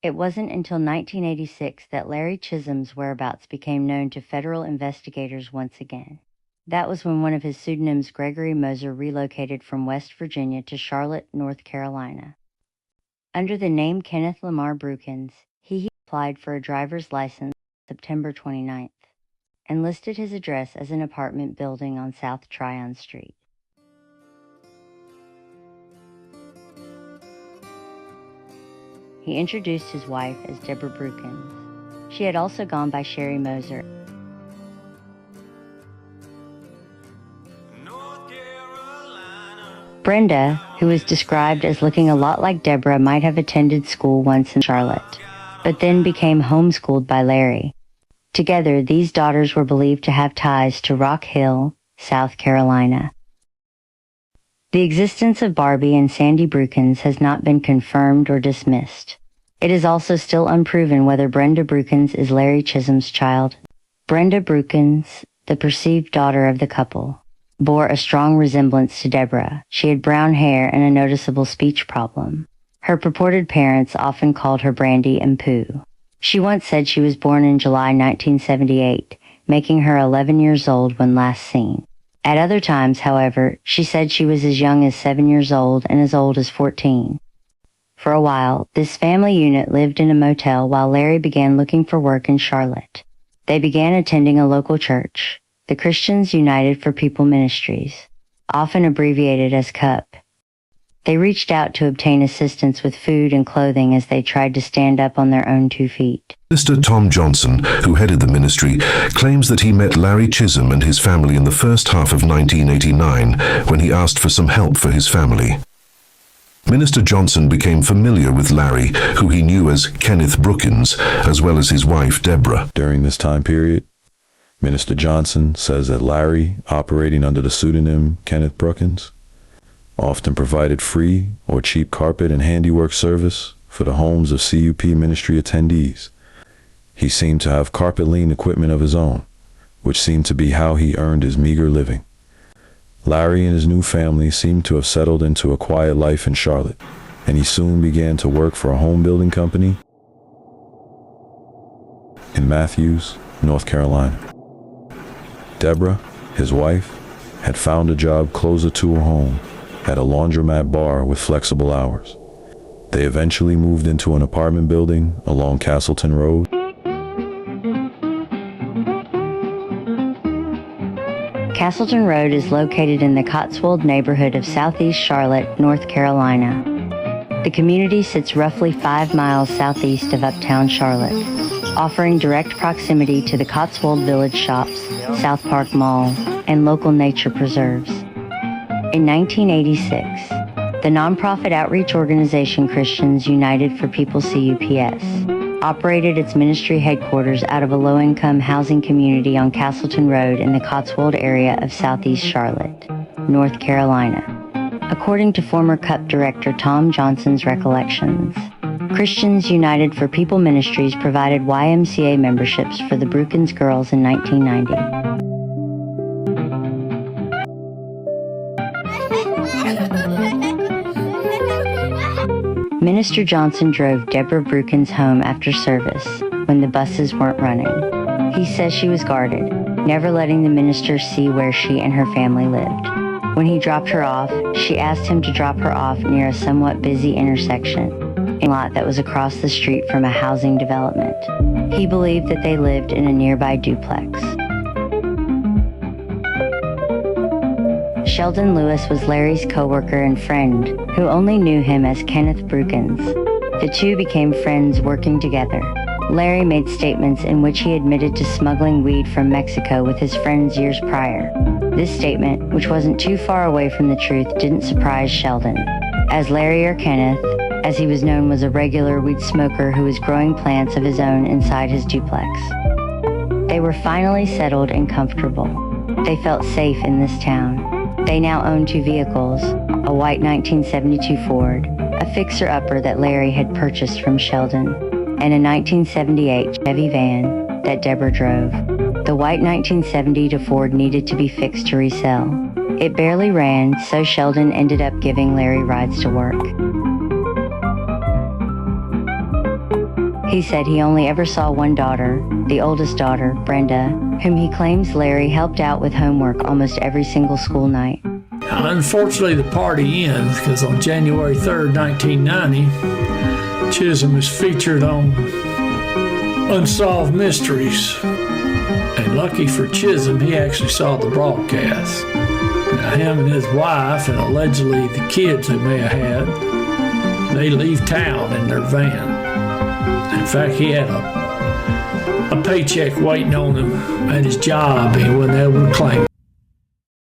It wasn't until 1986 that Larry Chisholm's whereabouts became known to federal investigators once again. That was when one of his pseudonyms, Gregory Moser, relocated from West Virginia to Charlotte, North Carolina. Under the name Kenneth Lamar Brookins, he applied for a driver's license September 29th and listed his address as an apartment building on South Tryon Street. He introduced his wife as Deborah Brookins. She had also gone by Sherry Moser. Brenda, who was described as looking a lot like Deborah, might have attended school once in Charlotte, but then became homeschooled by Larry. Together, these daughters were believed to have ties to Rock Hill, South Carolina. The existence of Barbie and Sandy Brookins has not been confirmed or dismissed. It is also still unproven whether Brenda Brookins is Larry Chisholm's child. Brenda Brookins, the perceived daughter of the couple, bore a strong resemblance to Deborah. She had brown hair and a noticeable speech problem. Her purported parents often called her Brandy and Pooh. She once said she was born in July 1978, making her 11 years old when last seen. At other times, however, she said she was as young as 7 years old and as old as 14. For a while, this family unit lived in a motel while Larry began looking for work in Charlotte. They began attending a local church, the Christians United for People Ministries, often abbreviated as CUP. They reached out to obtain assistance with food and clothing as they tried to stand up on their own 2 feet. Mr. Tom Johnson, who headed the ministry, claims that he met Larry Chisholm and his family in the first half of 1989 when he asked for some help for his family. Minister Johnson became familiar with Larry, who he knew as Kenneth Brookins, as well as his wife Deborah. During this time period, Minister Johnson says that Larry, operating under the pseudonym Kenneth Brookins, often provided free or cheap carpet and handiwork service for the homes of CUP ministry attendees. He seemed to have carpet lean equipment of his own, which seemed to be how he earned his meager living. Larry and his new family seemed to have settled into a quiet life in Charlotte, and he soon began to work for a home building company in Matthews, North Carolina. Deborah, his wife, had found a job closer to her home at a laundromat bar with flexible hours. They eventually moved into an apartment building along Castleton Road. Castleton Road is located in the Cotswold neighborhood of Southeast Charlotte, North Carolina. The community sits roughly 5 miles southeast of uptown Charlotte, offering direct proximity to the Cotswold Village shops, South Park Mall, and local nature preserves. In 1986, the nonprofit outreach organization Christians United for People CUPS operated its ministry headquarters out of a low-income housing community on Castleton Road in the Cotswold area of Southeast Charlotte, North Carolina. According to former CUP director Tom Johnson's recollections, Christians United for People Ministries provided YMCA memberships for the Brookins girls in 1990. Minister Johnson drove Deborah Brookins home after service when the buses weren't running. He says she was guarded, never letting the minister see where she and her family lived. When he dropped her off, she asked him to drop her off near a somewhat busy intersection, in a lot that was across the street from a housing development. He believed that they lived in a nearby duplex. Sheldon Lewis was Larry's co-worker and friend, who only knew him as Kenneth Brookins. The two became friends working together. Larry made statements in which he admitted to smuggling weed from Mexico with his friends years prior. This statement, which wasn't too far away from the truth, didn't surprise Sheldon, as Larry, or Kenneth, as he was known, was a regular weed smoker who was growing plants of his own inside his duplex. They were finally settled and comfortable. They felt safe in this town. They now own 2 vehicles, a white 1972 Ford, a fixer-upper that Larry had purchased from Sheldon, and a 1978 Chevy van that Deborah drove. The white 1970 Ford needed to be fixed to resell. It barely ran, so Sheldon ended up giving Larry rides to work. He said he only ever saw one daughter, the oldest daughter, Brenda, whom he claims Larry helped out with homework almost every single school night. Unfortunately, the party ends because on January 3rd, 1990, Chisholm is featured on Unsolved Mysteries. And lucky for Chisholm, he actually saw the broadcast. Now, him and his wife, and allegedly the kids they may have had, they leave town in their van. In fact, he had a paycheck waiting on him at his job. He wasn't able to claim it.